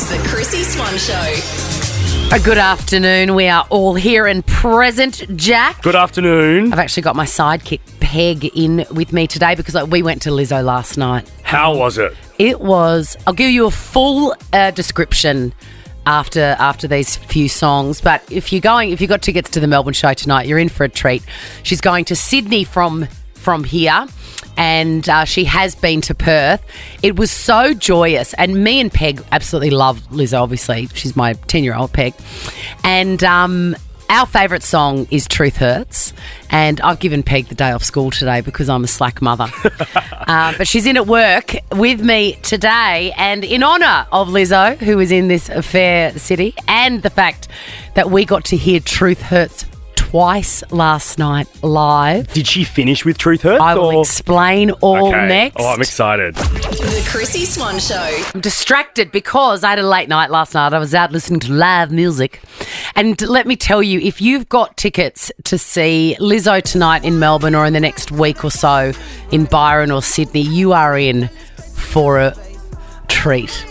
is the Chrissie Swan Show. A good afternoon. We are all here and present, Jack. Good afternoon. I've actually got my sidekick, Peg, in with me today because we went to Lizzo last night. How was it? It was, I'll give you a full description after these few songs, but if you've got tickets to the Melbourne show tonight, you're in for a treat. She's going to Sydney from here, and she has been to Perth. It was so joyous, and me and Peg absolutely love Lizzo, obviously. She's my 10-year-old Peg. And our favourite song is Truth Hurts, and I've given Peg the day off school today because I'm a slack mother. But she's in at work with me today, and in honour of Lizzo, who is in this fair city, and the fact that we got to hear Truth Hurts twice last night live. Did she finish with Truth Hurts? I will explain all next. Oh, I'm excited. The Chrissie Swan Show. I'm distracted because I had a late night last night. I was out listening to live music. And let me tell you, if you've got tickets to see Lizzo tonight in Melbourne or in the next week or so in Byron or Sydney, you are in for a treat.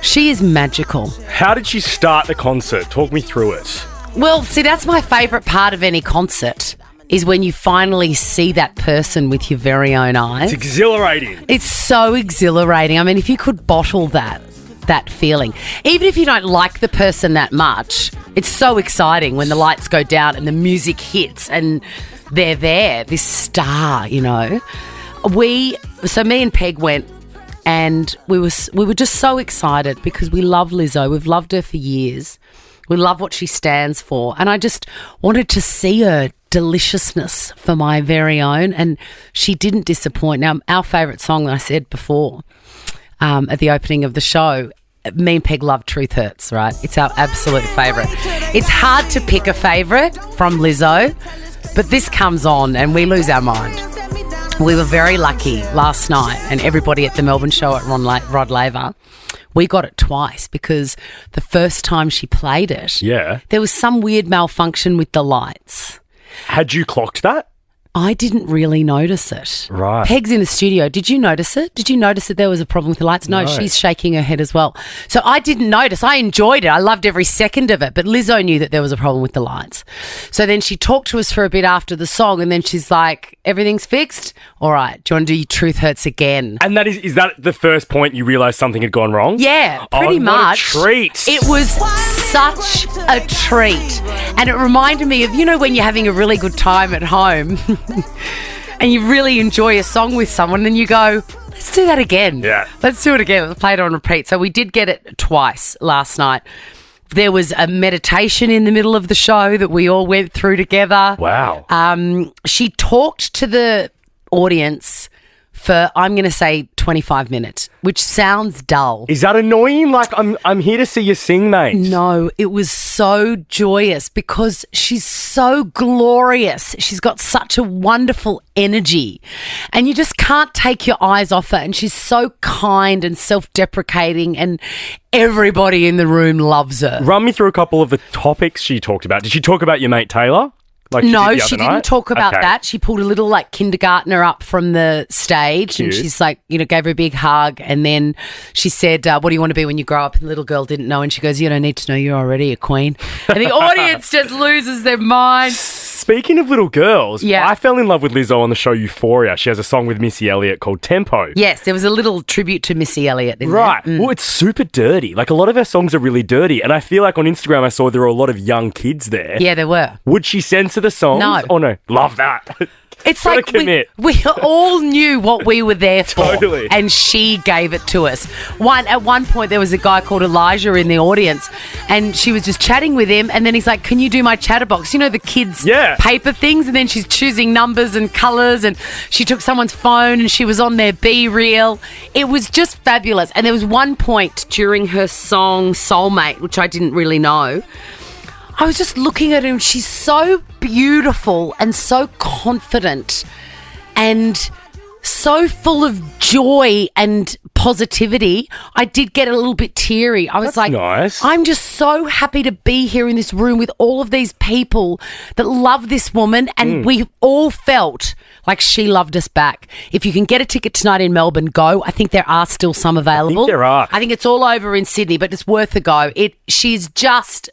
She is magical. How did she start the concert? Talk me through it. Well, see, that's my favourite part of any concert is when you finally see that person with your very own eyes. It's exhilarating. It's so exhilarating. I mean, if you could bottle that feeling, even if you don't like the person that much, it's so exciting when the lights go down and the music hits and they're there, this star, you know. So me and Peg went, and we were just so excited because we love Lizzo. We've loved her for years. We love what she stands for. And I just wanted to see her deliciousness for my very own. And she didn't disappoint. Now, our favourite song that I said before at the opening of the show, me and Peg love Truth Hurts, right? It's our absolute favourite. It's hard to pick a favourite from Lizzo, but this comes on and we lose our mind. We were very lucky last night, and everybody at the Melbourne show at Rod Laver, we got it twice because the first time she played it, there was some weird malfunction with the lights. Had you clocked that? I didn't really notice it. Right. Peg's in the studio. Did you notice it? Did you notice that there was a problem with the lights? No, she's shaking her head as well. So I didn't notice. I enjoyed it. I loved every second of it. But Lizzo knew that there was a problem with the lights. So then she talked to us for a bit after the song, and then she's like, everything's fixed? All right. Do you want to do Truth Hurts again? And is that the first point you realised something had gone wrong? Yeah, pretty much. What a treat. It was such a treat. And it reminded me of, you know, when you're having a really good time at home and you really enjoy a song with someone and you go, let's do that again. Yeah. Let's do it again. Let's play it on repeat. So we did get it twice last night. There was a meditation in the middle of the show that we all went through together. Wow. She talked to the audience for, I'm going to say, 25 minutes, which sounds dull. Is that annoying? Like, I'm here to see you sing, mate. No, it was so joyous because she's so glorious. She's got such a wonderful energy and you just can't take your eyes off her, and she's so kind and self-deprecating and everybody in the room loves her. Run me through a couple of the topics she talked about. Did she talk about your mate Taylor? No, she didn't talk about that. She pulled a little kindergartner up from the stage. Cute. And she's gave her a big hug. And then she said, what do you want to be when you grow up? And the little girl didn't know. And she goes, you don't need to know, you're already a queen. And the audience just loses their mind. Speaking of little girls, I fell in love with Lizzo on the show Euphoria. She has a song with Missy Elliott called Tempo. Yes, there was a little tribute to Missy Elliott in right. there. Well, it's super dirty. Like, a lot of her songs are really dirty. And I feel like on Instagram I saw there were a lot of young kids there. Yeah, there were. Would she censor the songs? No. Oh, no. Love that. It's like we all knew what we were there for. Totally. And she gave it to us. At one point, there was a guy called Elijah in the audience, and she was just chatting with him, and then he's like, can you do my chatterbox? You know, the kids' paper things, and then she's choosing numbers and colours, and she took someone's phone, and she was on their Be Real. It was just fabulous. And there was one point during her song Soulmate, which I didn't really know, I was just looking at her and she's so beautiful and so confident and so full of joy and positivity. I did get a little bit teary. I was nice. I'm just so happy to be here in this room with all of these people that love this woman, and we all felt like she loved us back. If you can get a ticket tonight in Melbourne, go. I think there are still some available. I think there are. I think it's all over in Sydney, but it's worth a go. She's just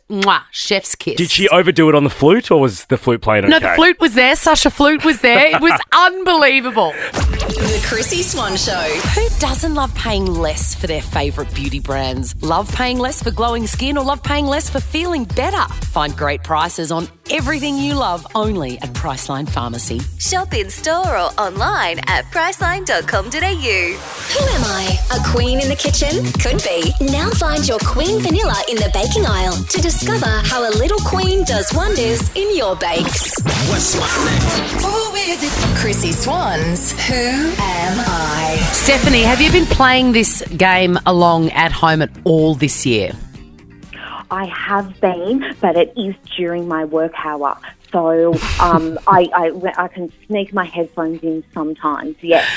chef's kiss. Did she overdo it on the flute, or was the flute playing okay? No, the flute was there. Sasha Flute was there. It was unbelievable. The Chrissie Swan Show. Who doesn't love paying less for their favourite beauty brands? Love paying less for glowing skin, or love paying less for feeling better? Find great prices on everything you love only at Priceline Pharmacy. Shop in store or online at priceline.com.au. Who am I? A queen in the kitchen? Could be. Now find your queen vanilla in the baking aisle to discover how a little queen does wonders in your bakes. What's my name? Who is it? Chrissie Swan's Who Am I? Stephanie, have you been playing this game along at home at all this year? I have been, but it is during my work hour. So I can sneak my headphones in sometimes, yes.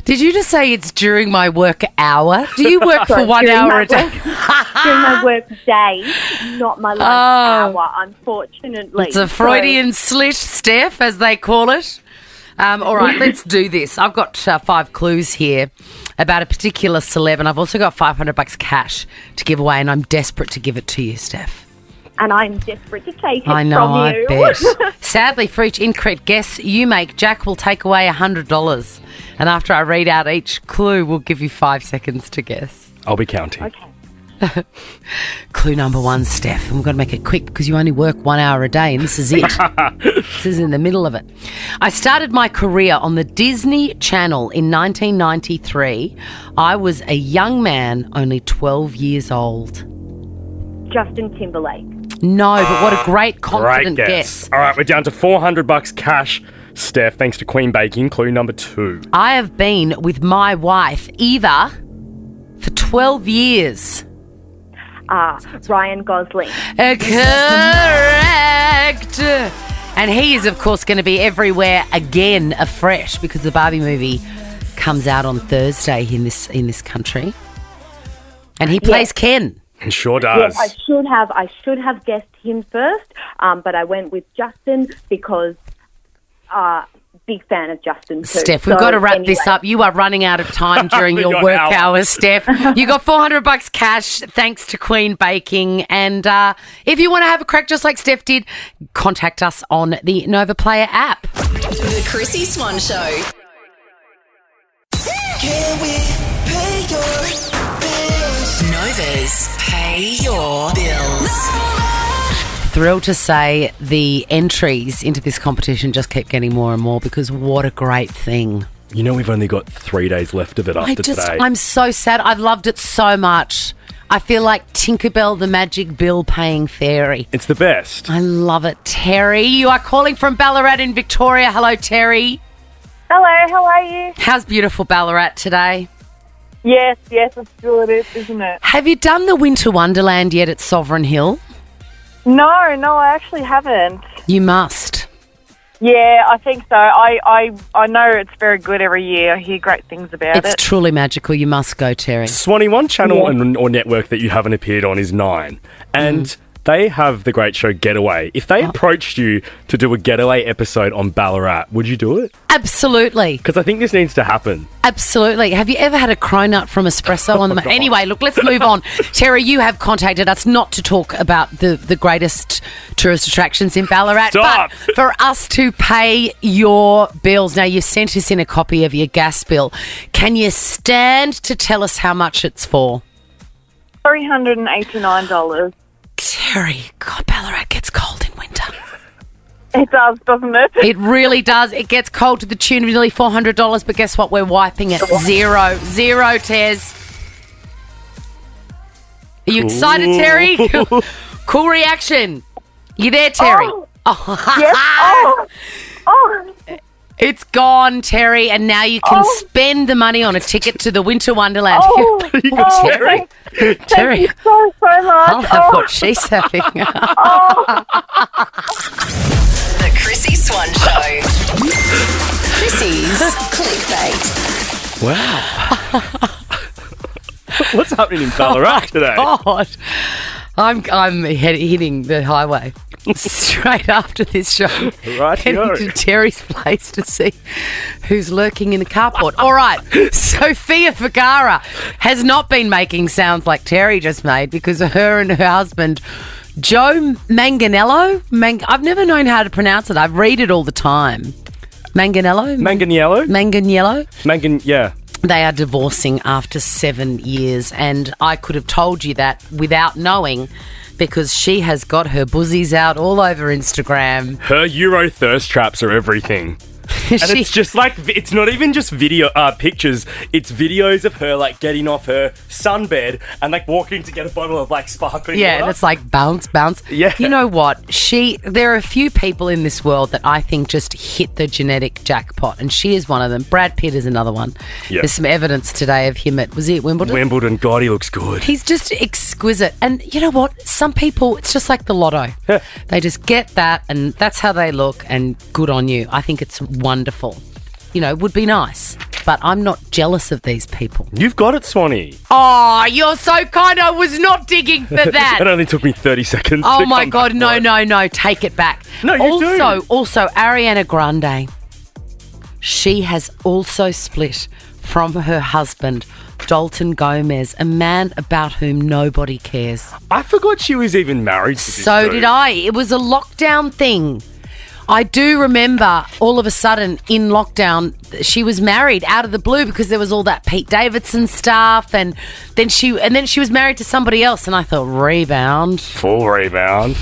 Did you just say it's during my work hour? Do you work for 1 hour a day? During my work day, not my lunch hour, unfortunately. It's a Freudian slit, Steph, as they call it. All right, let's do this. I've got 5 clues here about a particular celeb, and I've also got $500 cash to give away, and I'm desperate to give it to you, Steph. And I'm desperate to take it I know, from you. I bet. Sadly, for each incorrect guess you make, Jack will take away $100. And after I read out each clue, we'll give you 5 seconds to guess. I'll be counting. Okay. Clue number 1, Steph. And we've got to make it quick because you only work 1 hour a day, and this is it. This is in the middle of it. I started my career on the Disney Channel in 1993. I was a young man, only 12 years old. Justin Timberlake. No, but what a great confident Great guess. All right, we're down to $400 cash, Steph, thanks to Queen Baking. Clue number 2. I have been with my wife, Eva, for 12 years. Ryan Gosling. Correct. And he is, of course, going to be everywhere again afresh because the Barbie movie comes out on Thursday in this country. And he plays Ken. He sure does. Yes, I should have guessed him first, but I went with Justin because big fan of Justin too. Steph, we've got to wrap this up. You are running out of time during your work hours, Steph. You got $400 cash thanks to Queen Baking. And if you want to have a crack just like Steph did, contact us on the Nova Player app. The Chrissie Swan Show. Can we pay your bills? Nova's Pay Your Bills. Thrilled to say the entries into this competition just keep getting more and more because what a great thing. You know, we've only got 3 days left of it after today. I'm so sad. I've loved it so much. I feel like Tinkerbell, the magic bill-paying fairy. It's the best. I love it. Terry, you are calling from Ballarat in Victoria. Hello, Terry. Hello, how are you? How's beautiful Ballarat today? Yes, it's good, isn't it? Have you done the Winter Wonderland yet at Sovereign Hill? No, I actually haven't. You must. Yeah, I think so. I know it's very good every year. I hear great things about it. It's truly magical. You must go, Terry. Swanee, one channel or network that you haven't appeared on is 9. And they have the great show Getaway. If they approached you to do a Getaway episode on Ballarat, would you do it? Absolutely. Because I think this needs to happen. Absolutely. Have you ever had a cronut from Espresso on the... Anyway, look, let's move on. Terry, you have contacted us not to talk about the greatest tourist attractions in Ballarat, Stop. but for us to pay your bills. Now, you sent us in a copy of your gas bill. Can you stand to tell us how much it's for? $389. Terry, God, Ballarat gets cold in winter. It does, doesn't it? It really does. It gets cold to the tune of nearly $400, but guess what? We're wiping it. Zero, Tez. Are you excited, Terry? Cool reaction. You there, Terry? Yes. Oh. It's gone, Terry, and now you can spend the money on a ticket to the Winter Wonderland. Terry? Terry. Thank you so much. I'll have what she's having. The Chrissie Swan Show. Chrissie's clickbait. Wow. What's happening in Ballarat today? God, I'm hitting the highway straight after this show. Right, Heading to Terry's place to see who's lurking in the carport. All right, Sofia Vergara has not been making sounds like Terry just made because her and her husband, Joe Manganiello. I've never known how to pronounce it. I read it all the time. Manganiello? Yeah. They are divorcing after 7 years, and I could have told you that without knowing because she has got her buzzies out all over Instagram. Her Euro thirst traps are everything. And it's just like, it's not even just pictures, it's videos of her like getting off her sunbed and like walking to get a bottle of like sparkling water. And it's like bounce. Yeah. You know what? There are a few people in this world that I think just hit the genetic jackpot, and she is one of them. Brad Pitt is another one. Yeah. There's some evidence today of him at Wimbledon? Wimbledon, God, he looks good. He's just exquisite. And you know what? Some people, it's just like the lotto. Yeah. They just get that and that's how they look, and good on you. I think it's wonderful. You know, would be nice. But I'm not jealous of these people. You've got it, Swanee. Oh, you're so kind. I was not digging for that. It only took me 30 seconds. Oh, my God. No. Take it back. No, you do. Also, Ariana Grande. She has also split from her husband, Dalton Gomez, a man about whom nobody cares. I forgot she was even married to this So dude. did I. It was a lockdown thing. I do remember all of a sudden in lockdown she was married out of the blue because there was all that Pete Davidson stuff, and then she was married to somebody else, and I thought rebound. Full rebound.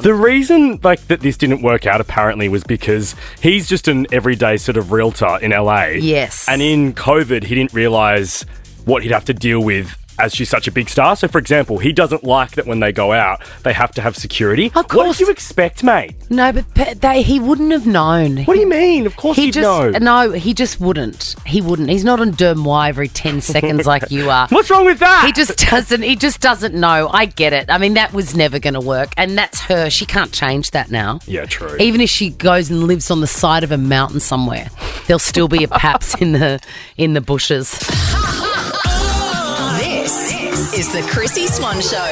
The reason like that this didn't work out apparently was because he's just an everyday sort of realtor in LA. Yes. And in COVID he didn't realise what he'd have to deal with as she's such a big star. So, for example, he doesn't like that when they go out, they have to have security. Of course. What did you expect, mate? No, but he wouldn't have known. What do you mean? Of course he'd know. No, he just wouldn't. He wouldn't. He's not on Dermois every 10 seconds like you are. What's wrong with that? He just doesn't know. I get it. I mean, that was never going to work. And that's her. She can't change that now. Yeah, true. Even if she goes and lives on the side of a mountain somewhere, there'll still be a paps in the bushes. This is the Chrissy Swan Show.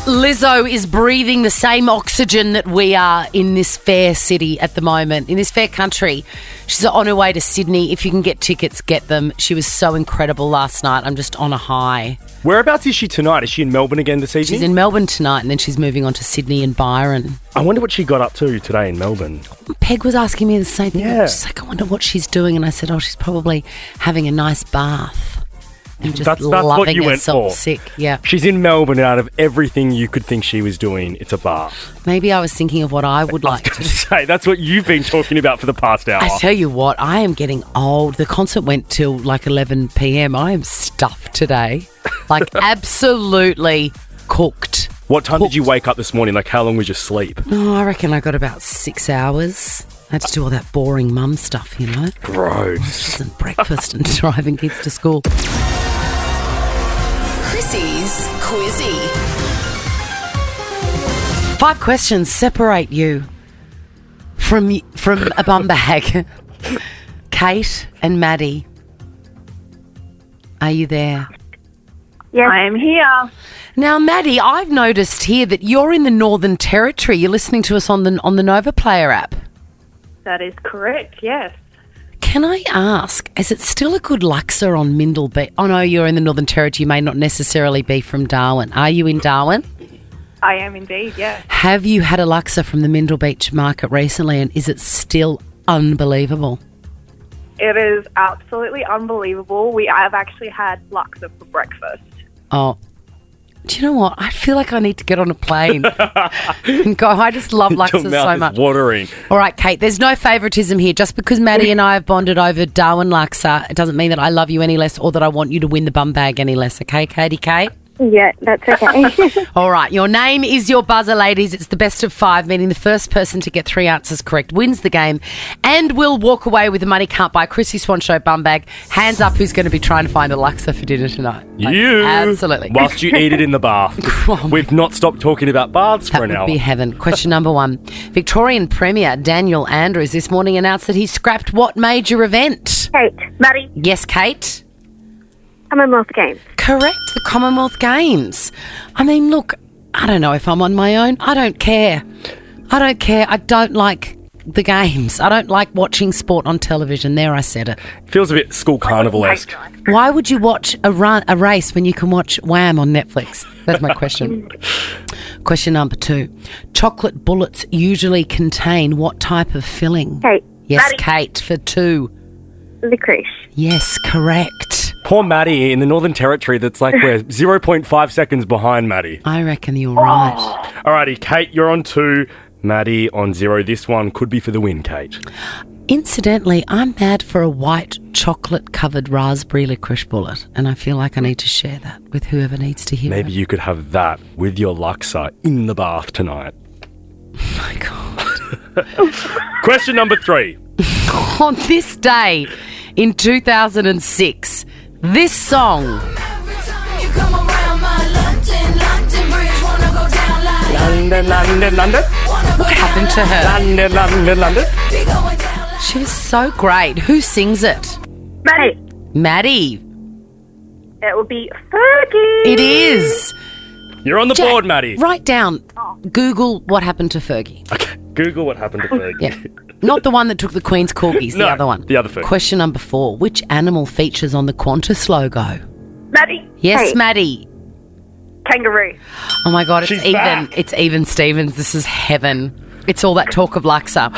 Lizzo is breathing the same oxygen that we are in this fair city at the moment, in this fair country. She's on her way to Sydney. If you can get tickets, get them. She was so incredible last night. I'm just on a high. Whereabouts is she tonight? Is she in Melbourne again this evening? She's in Melbourne tonight, and then she's moving on to Sydney and Byron. I wonder what she got up to today in Melbourne. Peg was asking me the same thing. Yeah. She's like, I wonder what she's doing. And I said, she's probably having a nice bath. And just That's loving what you went herself for. sick. Yeah. She's in Melbourne, and out of everything you could think she was doing, it's a bath. Maybe I was thinking of what I would like to do. Say, that's what you've been talking about for the past hour. I tell you what, I am getting old. The concert went till like 11 p.m. I am stuffed today. Like absolutely cooked. What time did you wake up this morning? Like, how long was your sleep? Oh, I reckon I got about 6 hours. I had to do all that boring mum stuff, you know. Gross. And breakfast and driving kids to school. Chrissy's Quizzy. 5 questions separate you from a bum bag. Kate and Maddie, are you there? Yes, I am here. Now, Maddie, I've noticed here that you're in the Northern Territory. You're listening to us on the Nova Player app. That is correct, yes. Can I ask, is it still a good laksa on Mindle Beach? Oh, no, you're in the Northern Territory. You may not necessarily be from Darwin. Are you in Darwin? I am indeed, yes. Have you had a laksa from the Mindle Beach market recently, and is it still unbelievable? It is absolutely unbelievable. I've actually had laksa for breakfast. Oh, do you know what? I feel like I need to get on a plane and go. I just love laksa Your mouth so is much. watering. All right, Kate, there's no favouritism here. Just because Maddie and I have bonded over Darwin laksa, it doesn't mean that I love you any less or that I want you to win the bum bag any less. Okay, Katie Kate? Yeah, that's okay. All right. Your name is your buzzer, ladies. It's the best of 5, meaning the first person to get 3 answers correct wins the game and will walk away with the Money Can't Buy Chrissie Swan Show bum bag. Hands up who's going to be trying to find a Luxor for dinner tonight. You. Absolutely. Whilst you eat it in the bath. We've not stopped talking about baths for an That hour. would be heaven. Question number 1. Victorian Premier Daniel Andrews this morning announced that he scrapped what major event? Kate, Maddie, Yes, Kate? Commonwealth Games. Correct, the Commonwealth Games. I mean, look, I don't know if I'm on my own. I don't care. I don't like the games. I don't like watching sport on television. There, I said it. Feels a bit school carnival-esque. Why would you watch a race when you can watch Wham on Netflix? That's my question. Question number 2. Chocolate bullets usually contain what type of filling? Kate. Yes, Maddie. Kate, for 2. Licorice. Yes, correct. Poor Maddie in the Northern Territory that's like we're 0.5 seconds behind Maddie. I reckon you're right. Alrighty, Kate, you're on 2. Maddie on 0. This one could be for the win, Kate. Incidentally, I'm mad for a white chocolate-covered raspberry licorice bullet, and I feel like I need to share that with whoever needs to hear Maybe it. you could have that with your Luxor in the bath tonight. Oh, my God. Question number 3. On this day in 2006, this song... London. What happened to her? London. She was so great. Who sings it? Maddie. Maddie. It will be Fergie. It is. You're on the Jack, board, Maddie. Write down, Google what happened to Fergie. Okay, Google what happened to Fergie. Yeah. Not the one that took the Queen's corgis, the No, other one. the other Fergie. Question number 4. Which animal features on the Qantas logo? Maddie. Yes, Kate. Maddie. Kangaroo. Oh my God, it's She's even. back. It's even Stevens. This is heaven. It's all that talk of Luxor.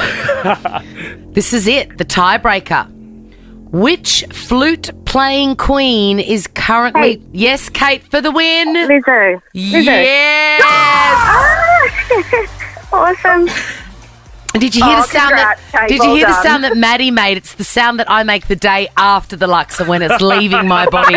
This is it, the tiebreaker. Which flute-playing queen is currently... Kate. Yes, Kate, for the win. Lizzo. Yes. Awesome. Did you hear the sound that? congrats, Kate. Did Well you hear the done. sound that Maddie made? It's the sound that I make the day after the Luxor when it's leaving my body.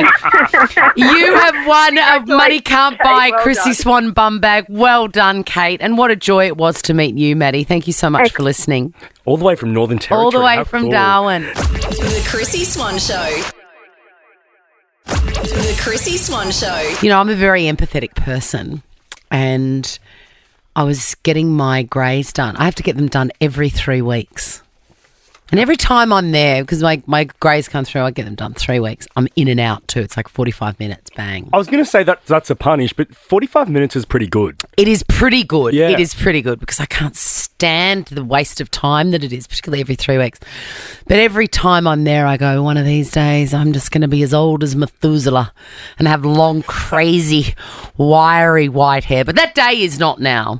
You have won a Money Can't Buy Kate, well Chrissie done. Swan bum bag. Well done, Kate. And what a joy it was to meet you, Maddie. Thank you so much for listening. All the way from Northern Territory. All the way How from cool. Darwin. The Chrissie Swan Show. The Chrissie Swan Show. You know, I'm a very empathetic person and I was getting my greys done. I have to get them done every 3 weeks. And every time I'm there, because my greys come through, I get them done 3 weeks. I'm in and out too. It's like 45 minutes, bang. I was going to say that's a punish, but 45 minutes is pretty good. It is pretty good. Yeah. It is pretty good because I can't stand the waste of time that it is, particularly every 3 weeks. But every time I'm there, I go, one of these days, I'm just going to be as old as Methuselah and have long, crazy, wiry white hair. But that day is not now.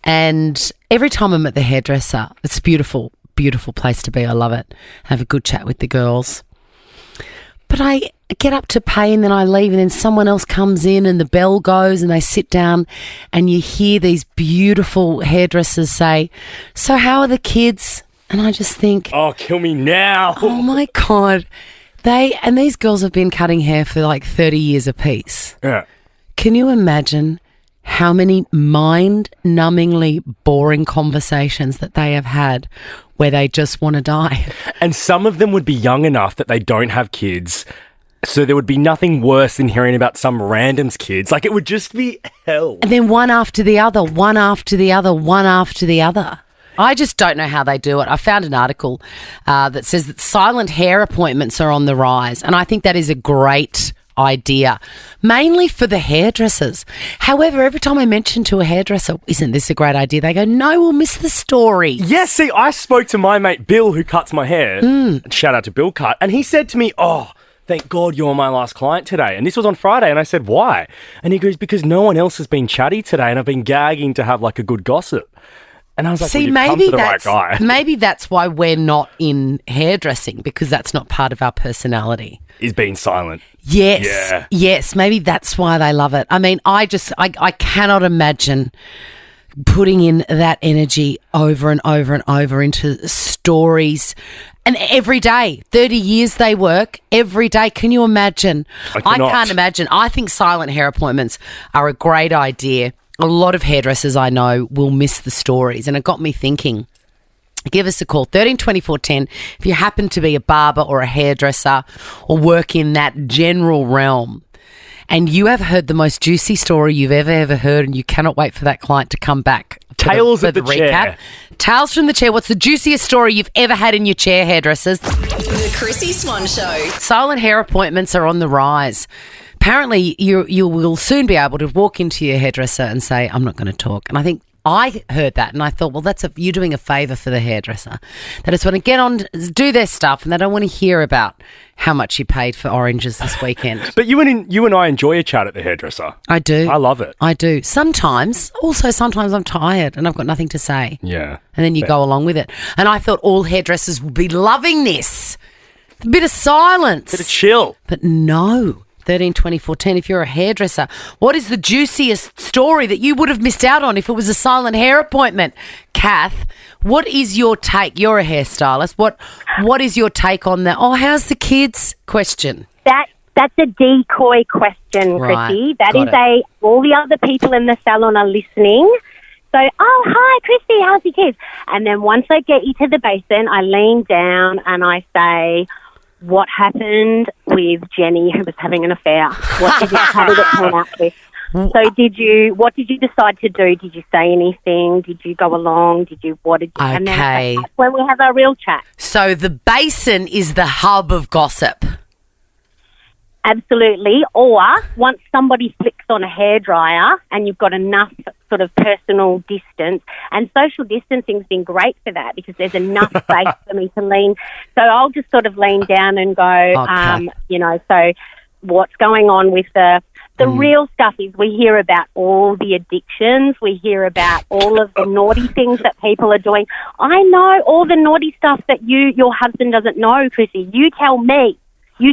And every time I'm at the hairdresser, it's a beautiful, beautiful place to be. I love it. Have a good chat with the girls. But I get up to pay and then I leave and then someone else comes in and the bell goes and they sit down and you hear these beautiful hairdressers say, "So how are the kids?" And I just think, Oh, kill me now. oh my God. These girls have been cutting hair for like 30 years apiece. Yeah. Can you imagine how many mind-numbingly boring conversations that they have had where they just want to die? And some of them would be young enough that they don't have kids. So there would be nothing worse than hearing about some random's kids. Like, it would just be hell. And then one after the other, one after the other, one after the other. I just don't know how they do it. I found an article that says that silent hair appointments are on the rise. And I think that is a great idea, mainly for the hairdressers. However, every time I mention to a hairdresser, "Isn't this a great idea?" they go, "No, we'll miss the story." Yeah, see, I spoke to my mate Bill, who cuts my hair. Shout out to Bill Cut. And he said to me, "Oh, thank God you're my last client today." And this was on Friday. And I said, "Why?" And he goes, "Because no one else has been chatty today and I've been gagging to have like a good gossip." And I was like, See, well, you've come maybe to the right guy. maybe that's why we're not in hairdressing, because that's not part of our personality. Is being silent. Yes. Yeah. Yes. Maybe that's why they love it. I mean, I cannot imagine putting in that energy over and over and over into stories And every day, 30 years they work, every day. Can you imagine? I can't imagine. I think silent hair appointments are a great idea. A lot of hairdressers I know will miss the stories, and it got me thinking. Give us a call, 13 24 10, if you happen to be a barber or a hairdresser or work in that general realm and you have heard the most juicy story you've ever heard and you cannot wait for that client to come back. Tales of the chair. Tales from the chair. What's the juiciest story you've ever had in your chair, hairdressers? The Chrissie Swan Show. Silent hair appointments are on the rise. Apparently, you will soon be able to walk into your hairdresser and say, I'm not going to talk. And I think I heard that and I thought, well, you're doing a favour for the hairdresser. They just want to get on, do their stuff, and they don't want to hear about how much you paid for oranges this weekend. But you and I enjoy a chat at the hairdresser. I do. I love it. I do. Sometimes I'm tired and I've got nothing to say. Yeah. And then you go along with it. And I thought all hairdressers would be loving this. A bit of silence. Bit of chill. But no. 13 24 10, if you're a hairdresser, what is the juiciest story that you would have missed out on if it was a silent hair appointment? Kath, what is your take? You're a hairstylist. What is your take on that? Oh, how's the kids question? That's a decoy question, Right, Chrissy. That got is all the other people in the salon are listening. So, oh, hi, Chrissy, how's your kids? And then once I get you to the basin, I lean down and I say, what happened with Jenny, who was having an affair? How did it turn out with? So what did you decide to do? Did you say anything? Did you go along? And then that's when we have our real chat. So the basin is the hub of gossip. Absolutely. Or once somebody flicks on a hairdryer and you've got enough sort of personal distance, and social distancing's been great for that because there's enough space for me to lean. So I'll just sort of lean down and go, so what's going on with the real stuff is we hear about all the addictions. We hear about all of the naughty things that people are doing. I know all the naughty stuff that your husband doesn't know, Chrissy. You tell me.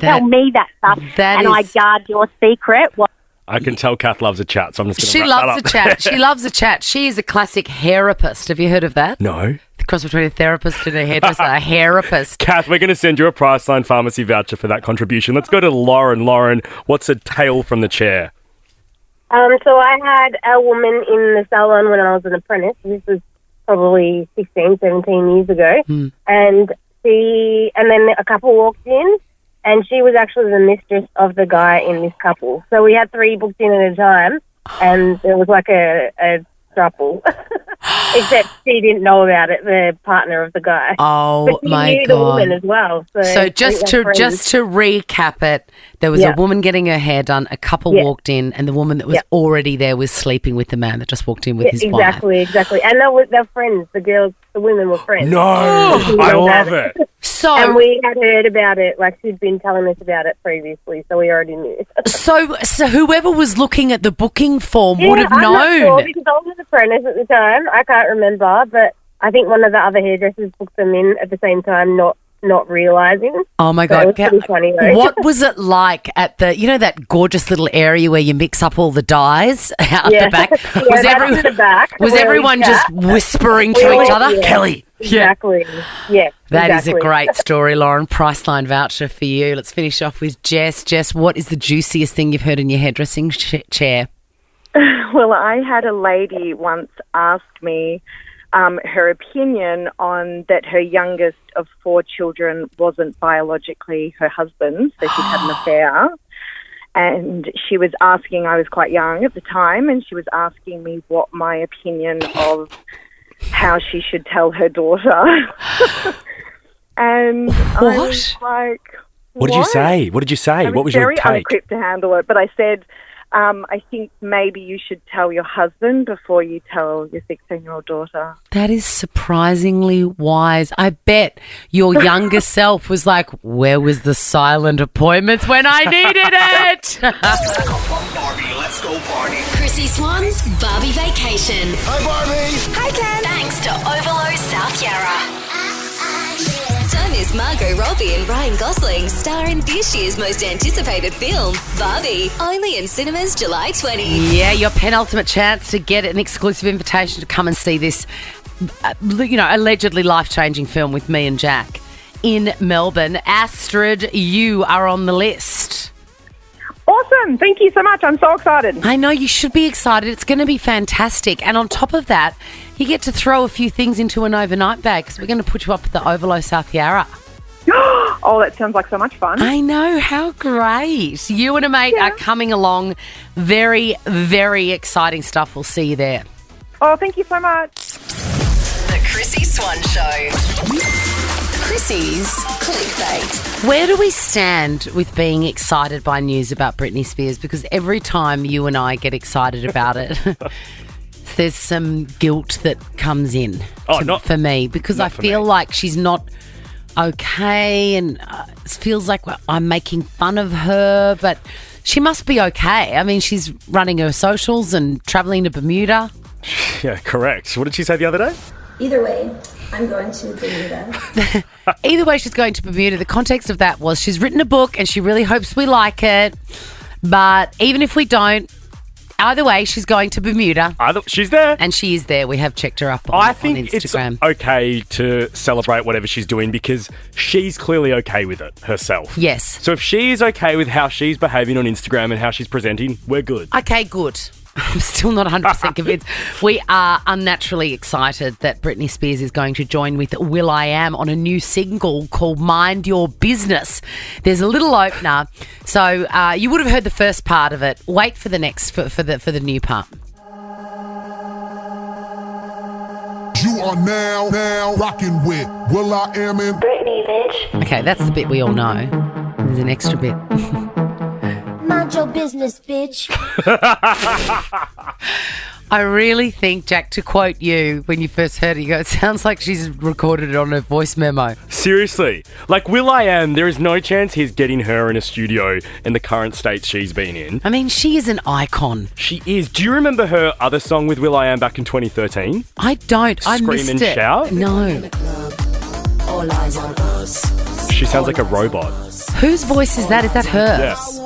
Tell me that stuff, I guard your secret. I can tell Kath loves a chat, so I'm just going to She loves a chat. She loves a chat. She is a classic hairapist. Have you heard of that? No. The cross between a therapist and a hairdresser. A hairapist. Kath, we're going to send you a Priceline Pharmacy voucher for that contribution. Let's go to Lauren. Lauren, what's a tale from the chair? So I had a woman in the salon when I was an apprentice. This was probably 16, 17 years ago. And then a couple walked in. And she was actually the mistress of the guy in this couple. So we had 3 booked in at a time, and there was like a throuple. Except she didn't know about it, the partner of the guy. Oh, but she my knew God. the woman as well. So just to recap it, there was a woman getting her hair done, a couple walked in, and the woman that was already there was sleeping with the man that just walked in with his wife. Exactly. And they're friends. The women were friends. No, I love it. And we had heard about it, like she'd been telling us about it previously, so we already knew. So whoever was looking at the booking form would have known. I'm not sure because I was an apprentice at the time. I can't remember, but I think one of the other hairdressers booked them in at the same time, not realising. Oh my So God. it was pretty funny though. What was it like at that gorgeous little area where you mix up all the dyes out the back? Was everyone just whispering to each other? Kelly. Exactly. Yeah. That is a great story, Lauren. Priceline voucher for you. Let's finish off with Jess. Jess, what is the juiciest thing you've heard in your hairdressing chair? Well, I had a lady once ask me her opinion on that her youngest of 4 children wasn't biologically her husband, so she'd had an affair. And she was asking, I was quite young at the time, and she was asking me what my opinion of how she should tell her daughter. And I was like, What did you say? What was your very take? unequipped to handle it, but I said, I think maybe you should tell your husband before you tell your 16-year-old daughter. That is surprisingly wise. I bet your younger self was like, where was the silent appointments when I needed it? Barbie, let's go party. Chrissy Swan's Barbie Vacation. Hi, Barbie. Hi, Ken. Thanks to Overload South Yarra. Don't miss Margot Robbie and Ryan Gosling star in this year's most anticipated film, Barbie. Only in cinemas July 20. Yeah, your penultimate chance to get an exclusive invitation to come and see this, allegedly life-changing film with me and Jack in Melbourne. Astrid, you are on the list. Awesome. Thank you so much. I'm so excited. I know you should be excited. It's going to be fantastic. And on top of that, you get to throw a few things into an overnight bag because we're going to put you up at the Ovolo South Yarra. Oh, that sounds like so much fun. I know. How great. You and a mate are coming along. Very, very exciting stuff. We'll see you there. Oh, thank you so much. The Chrissie Swan Show. Chrissie's Clickbait. Where do we stand with being excited by news about Britney Spears? Because every time you and I get excited about it, there's some guilt that comes in for me because I feel like she's not okay and it feels like I'm making fun of her, but she must be okay. I mean, she's running her socials and travelling to Bermuda. Yeah, correct. What did she say the other day? Either way, I'm going to Bermuda. Either way, she's going to Bermuda. The context of that was she's written a book and she really hopes we like it. But even if we don't, either way, she's going to Bermuda. She's there. And she is there. We have checked her up on Instagram. I think it's okay to celebrate whatever she's doing because she's clearly okay with it herself. Yes. So if she's okay with how she's behaving on Instagram and how she's presenting, we're good. Okay, good. I'm still not 100% convinced. We are unnaturally excited that Britney Spears is going to join with will.i.am on a new single called Mind Your Business. There's a little opener, so you would have heard the first part of it. Wait for the next for the new part. You are now rocking with will.i.am and Britney, bitch. Okay, that's the bit we all know. There's an extra bit. Mind your business, bitch. I really think, Jack, to quote you when you first heard it, you go, it sounds like she's recorded it on her voice memo. Seriously. Like will.i.am, there is no chance he's getting her in a studio in the current state she's been in. I mean, she is an icon. She is. Do you remember her other song with will.i.am back in 2013? I don't. I missed Scream and it. Shout? No. All eyes on us. She sounds like a robot. Whose voice is that? Is that her? Yes.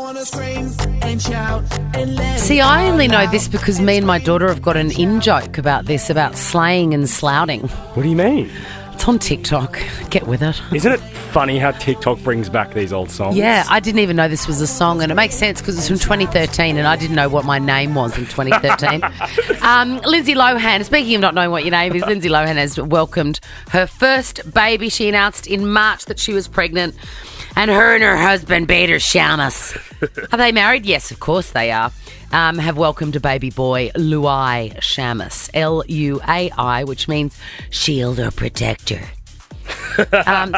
See, I only know this because me and my daughter have got an in-joke about this, about slaying and slouting. What do you mean? It's on TikTok. Get with it. Isn't it funny how TikTok brings back these old songs? Yeah, I didn't even know this was a song, and it makes sense because it's from 2013, and I didn't know what my name was in 2013. Lindsay Lohan, speaking of not knowing what your name is, Lindsay Lohan has welcomed her first baby. She announced in March that she was pregnant, and her and her husband, Peter Shamus. Are they married? Yes, of course they are. Have welcomed a baby boy, Luai Shamus, Luai, which means shield or protector.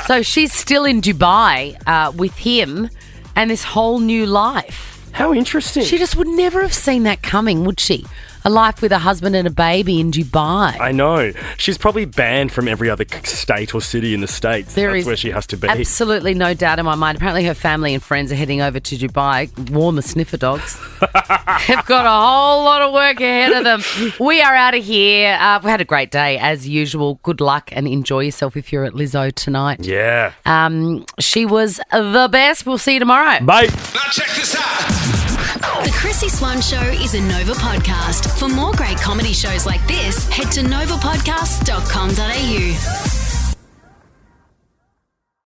So she's still in Dubai with him and this whole new life. How interesting. She just would never have seen that coming, would she? A life with a husband and a baby in Dubai. I know. She's probably banned from every other state or city in the States. That's where she has to be. Absolutely no doubt in my mind. Apparently her family and friends are heading over to Dubai. Warn the sniffer dogs. They've got a whole lot of work ahead of them. We are out of here. We've had a great day as usual. Good luck and enjoy yourself if you're at Lizzo tonight. Yeah. She was the best. We'll see you tomorrow. Bye. Now check this out. The Chrissie Swan Show is a Nova podcast. For more great comedy shows like this, head to novapodcast.com.au.